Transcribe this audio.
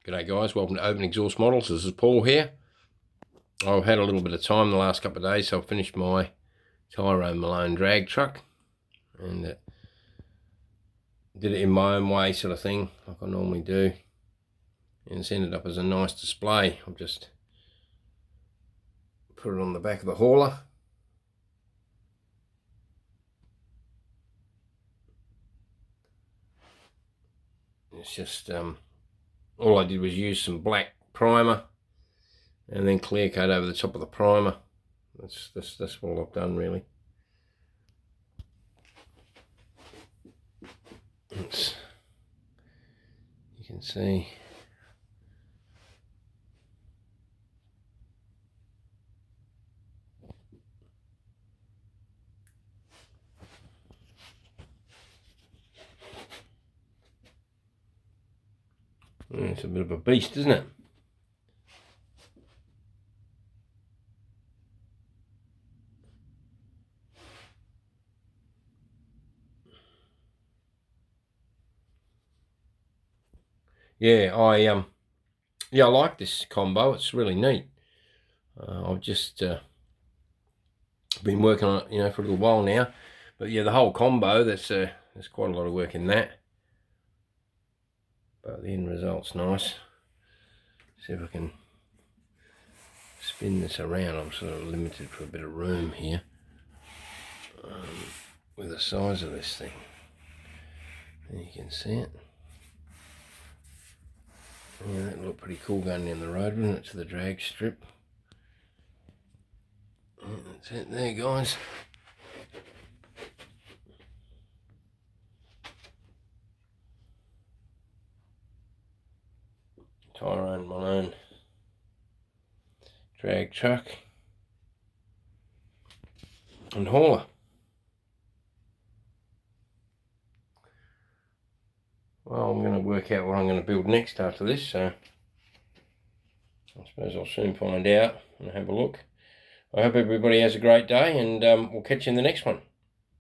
G'day guys, welcome to Open Exhaust Models. This is Paul here. I've had a little bit of time the last couple of days, so I've finished my Tyrone Malone drag truck and did it in my own way sort of thing, like I normally do. And it's ended up as a nice display. I've just put it on the back of the hauler. It's just, all I did was use some black primer and then clear coat over the top of the primer. That's all I've done really. You can see it's a bit of a beast, isn't it? Yeah, I like this combo. It's really neat. I've just been working on it, for a little while now. But yeah, the whole combo, there's quite a lot of work in that. But the end result's nice. See if I can spin this around. I'm sort of limited for a bit of room here with the size of this thing. There you can see it. Yeah, that looked pretty cool going down the road, wouldn't it, to the drag strip. Yeah, that's it there, guys. Tyrone Malone drag truck and hauler. Well, I'm going to work out what I'm going to build next after this, so I suppose I'll soon find out and have a look. I hope everybody has a great day, and we'll catch you in the next one.